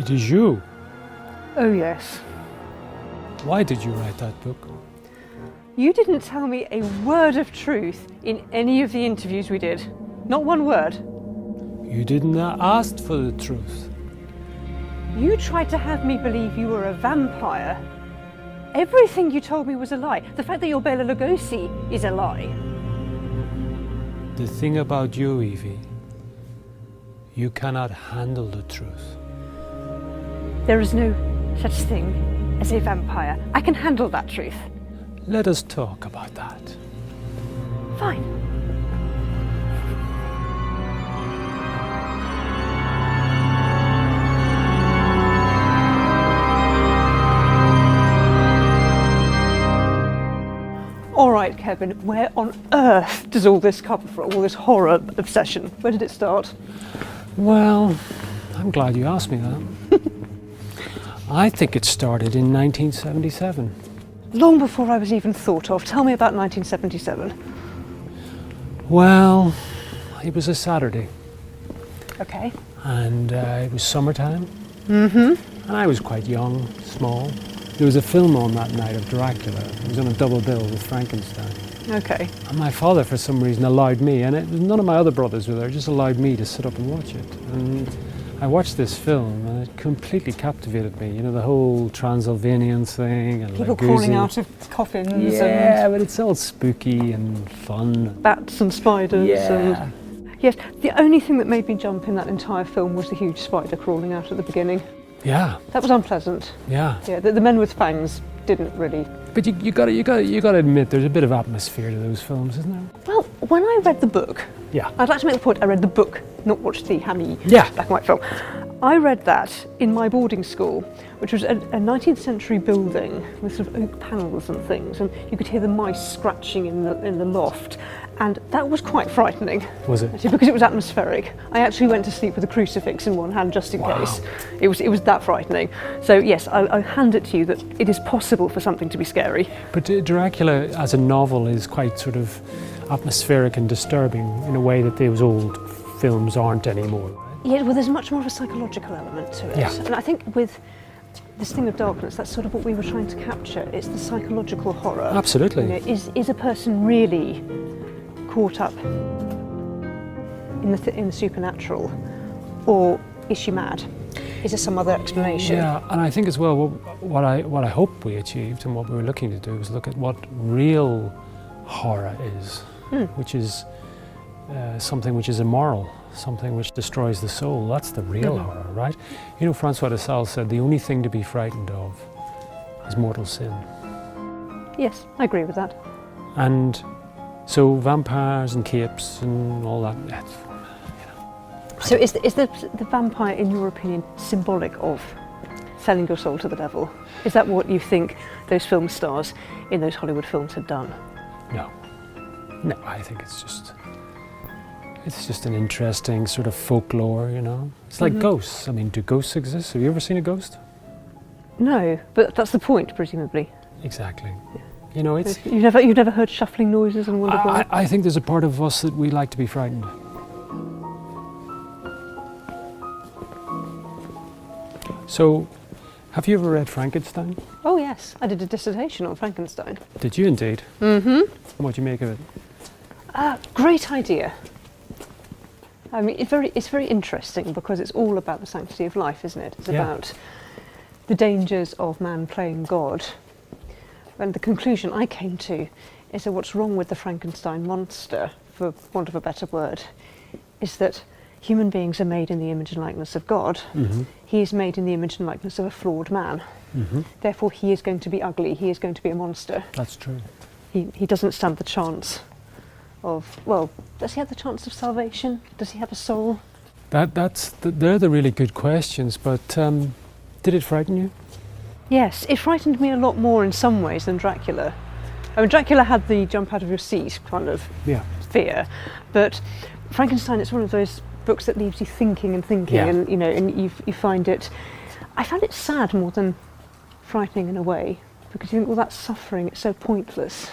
It is you. Oh yes. Why did you write that book? You didn't tell me a word of truth in any of the interviews we did. Not one word. You didn't ask for the truth. You tried to have me believe you were a vampire. Everything you told me was a lie. The fact that you're Bela Lugosi is a lie. The thing about you, Evie, you cannot handle the truth. There is no such thing as a vampire. I can handle that truth. Let us talk about that. Fine. All right, Kevin, where on earth does all this come from, all this horror obsession? Where did it start? Well, I'm glad you asked me that. I think it started in 1977. Long before I was even thought of. Tell me about 1977. Well, it was a Saturday. Okay. And it was summertime. Mm-hmm. And I was quite young, small. There was a film on that night of Dracula. It was on a double bill with Frankenstein. Okay. And my father, for some reason, allowed me, and none of my other brothers were there, just allowed me to sit up and watch it. And I watched this film, and it completely captivated me. You know, the whole Transylvanian thing. And people crawling out of coffins. Yeah, but it's all spooky and fun. Bats and spiders. Yeah. And yes, the only thing that made me jump in that entire film was the huge spider crawling out at the beginning. Yeah. That was unpleasant. Yeah. Yeah, the men with fangs didn't really. But you got to admit, there's a bit of atmosphere to those films, isn't there? Well, when I read the book, yeah, I'd like to make the point I read the book, not watched the hammy black and white film. I read that in my boarding school, which was a 19th century building with sort of oak panels and things, and you could hear the mice scratching in the loft, and that was quite frightening. Was it? Actually, because it was atmospheric. I actually went to sleep with a crucifix in one hand just in case. It was that frightening. So yes, I hand it to you that it is possible for something to be scary. But Dracula as a novel is quite sort of atmospheric and disturbing in a way that those old films aren't anymore. Yeah, well, there's much more of a psychological element to it. Yeah. And I think with this thing of darkness, that's sort of what we were trying to capture. It's the psychological horror. Absolutely. You know, is a person really caught up in the supernatural, or is she mad? Is there some other explanation? Yeah, and I think as well, what I hope we achieved and what we were looking to do was look at what real horror is, which is something which is immoral, something which destroys the soul. That's the real horror, right? You know, Francois de Sales said the only thing to be frightened of is mortal sin. Yes, I agree with that. And so vampires and capes and all that. You know. So is the vampire, in your opinion, symbolic of selling your soul to the devil? Is that what you think those film stars in those Hollywood films had done? No, I think it's just an interesting sort of folklore, you know. It's like ghosts. I mean, do ghosts exist? Have you ever seen a ghost? No, but that's the point, presumably. Exactly. Yeah. You know, it's... You've never heard shuffling noises and wondered why? I think there's a part of us that we like to be frightened. So, have you ever read Frankenstein? Oh yes, I did a dissertation on Frankenstein. Did you indeed? Mm-hmm. And what do you make of it? Great idea. I mean, it's very interesting because it's all about the sanctity of life, isn't it? It's about the dangers of man playing God. And the conclusion I came to is that what's wrong with the Frankenstein monster, for want of a better word, is that human beings are made in the image and likeness of God. Mm-hmm. He is made in the image and likeness of a flawed man. Mm-hmm. Therefore, he is going to be ugly. He is going to be a monster. That's true. He doesn't stand the chance of, well, does he have the chance of salvation? Does he have a soul? They're the really good questions, but did it frighten you? Yes, it frightened me a lot more in some ways than Dracula. I mean, Dracula had the jump out of your seat kind of fear, but Frankenstein, it's one of those books that leaves you thinking and thinking, and you know, and you find it. I found it sad more than frightening in a way, because you think, well, that suffering, it's so pointless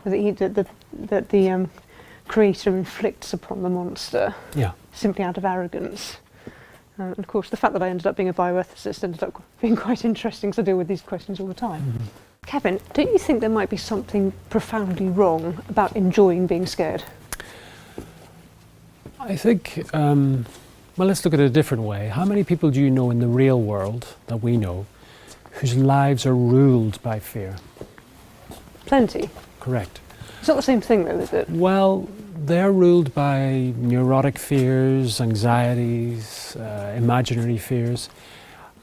that the creator inflicts upon the monster simply out of arrogance. And of course, the fact that I ended up being a bioethicist ended up being quite interesting because I deal with these questions all the time. Mm-hmm. Kevin, don't you think there might be something profoundly wrong about enjoying being scared? I think, well, let's look at it a different way. How many people do you know in the real world that we know whose lives are ruled by fear? Plenty. Correct. It's not the same thing though, is it? Well, they're ruled by neurotic fears, anxieties, imaginary fears,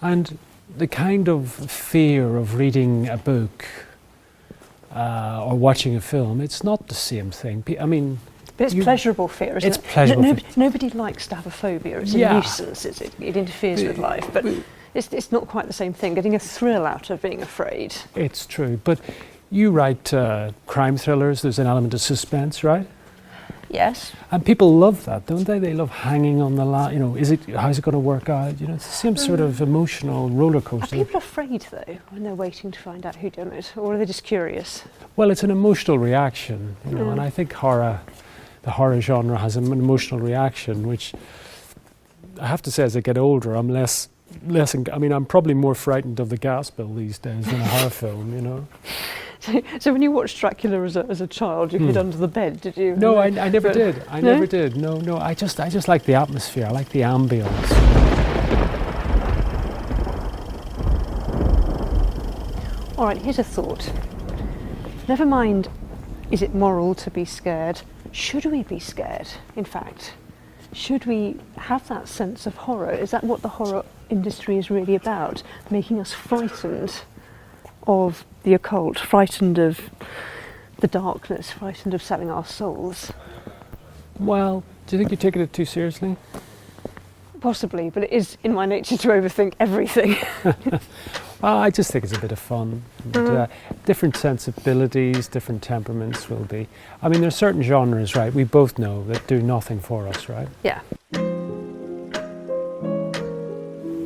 and the kind of fear of reading a book or watching a film, it's not the same thing. I mean, but it's pleasurable fear, isn't it? It's pleasurable. Nobody likes to have a phobia. It's a nuisance. It interferes with life. But it's not quite the same thing. Getting a thrill out of being afraid. It's true. But you write crime thrillers. There's an element of suspense, right? Yes. And people love that, don't they? They love hanging on the line. You know, how's it going to work out? You know, it's the same sort of emotional roller coaster. Are people afraid though when they're waiting to find out who done it, or are they just curious? Well, it's an emotional reaction, you know, and I think the horror genre has an emotional reaction, which I have to say, as I get older, I'm less. I mean, I'm probably more frightened of the gas bill these days than a horror film, you know. So when you watched Dracula as a child, you hid under the bed, did you? No, I never did. I never did. No. I just like the atmosphere. I like the ambience. All right, here's a thought. Never mind, is it moral to be scared? Should we be scared, in fact? Should we have that sense of horror? Is that what the horror industry is really about? Making us frightened of the occult, frightened of the darkness, frightened of selling our souls? Well, do you think you're taking it too seriously? Possibly, but it is in my nature to overthink everything. Well, I just think it's a bit of fun. And, different sensibilities, different temperaments will be. I mean, there's certain genres, right, we both know that do nothing for us, right? Yeah.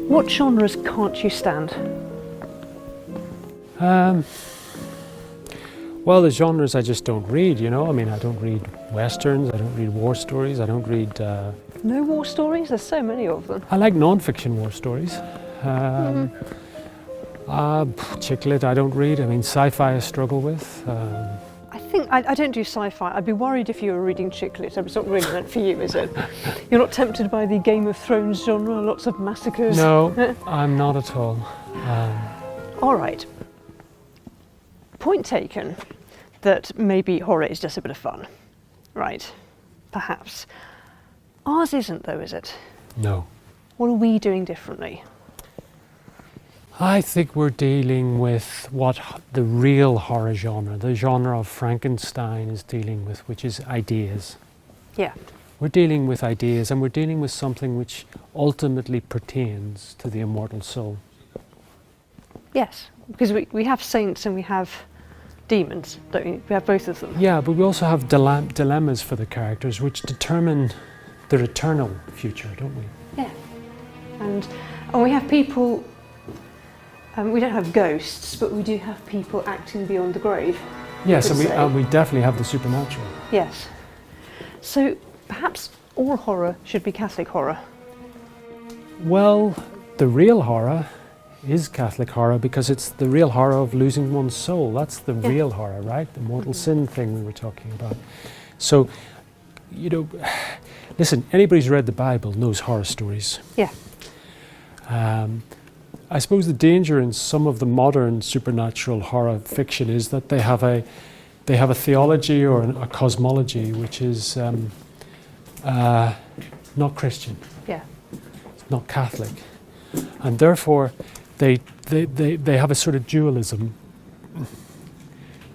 What genres can't you stand? Well, the genres I just don't read, you know. I mean, I don't read westerns, I don't read war stories, I don't read... No war stories? There's so many of them. I like non-fiction war stories. Chick lit I don't read. I mean, sci-fi I struggle with. I think I don't do sci-fi. I'd be worried if you were reading chick lit. It's not really meant for you, is it? You're not tempted by the Game of Thrones genre, lots of massacres? No, I'm not at all. All right. Point taken that maybe horror is just a bit of fun, right? Perhaps. Ours isn't though, is it? No. What are we doing differently? I think we're dealing with what the real horror genre, the genre of Frankenstein is dealing with, which is ideas. Yeah. We're dealing with ideas, and we're dealing with something which ultimately pertains to the immortal soul. Yes, because we have saints and we have demons, don't we? We have both of them. Yeah, but we also have dilemmas for the characters which determine their eternal future, don't we? Yeah. And we have people... we don't have ghosts, but we do have people acting beyond the grave. Yes, and we definitely have the supernatural. Yes. So perhaps all horror should be Catholic horror. Well, the real horror is Catholic horror because it's the real horror of losing one's soul. That's the real horror, right? The mortal sin thing we were talking about. So, you know, listen, anybody who's read the Bible knows horror stories. Yeah. I suppose the danger in some of the modern supernatural horror fiction is that they have a theology or a cosmology which is not Christian. Yeah. It's not Catholic, and therefore they have a sort of dualism,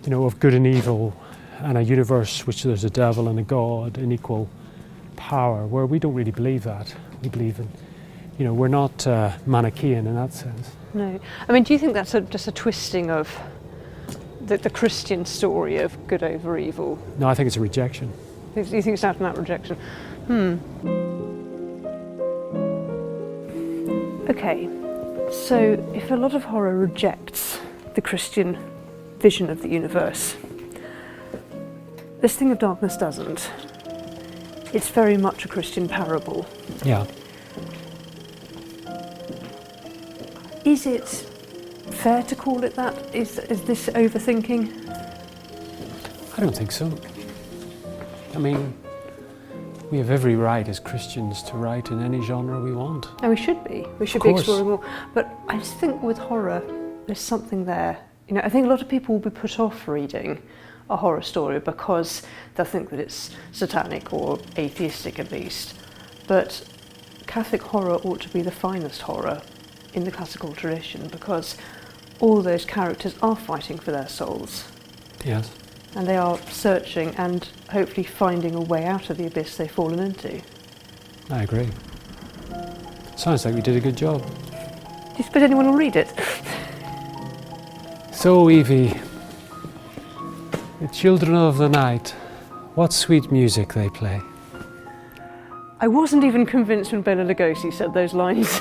you know, of good and evil, and a universe which there's a devil and a God in equal power. Where we don't really believe that. We believe in. You know, we're not Manichaean in that sense. No. I mean, do you think that's just a twisting of the Christian story of good over evil? No, I think it's a rejection. You think it's out and out rejection? Okay, so if a lot of horror rejects the Christian vision of the universe, this thing of darkness doesn't. It's very much a Christian parable. Yeah. Is it fair to call it that? Is this overthinking? I don't think so. I mean, we have every right as Christians to write in any genre we want. And we should be. We should Of be course. exploring more. But I just think with horror, there's something there. You know, I think a lot of people will be put off reading a horror story because they'll think that it's satanic or atheistic at least. But Catholic horror ought to be the finest horror in the classical tradition because all those characters are fighting for their souls. Yes. And they are searching and hopefully finding a way out of the abyss they've fallen into. I agree. Sounds like we did a good job. Do you suppose anyone will read it? So, Evie, the children of the night, what sweet music they play. I wasn't even convinced when Bela Lugosi said those lines.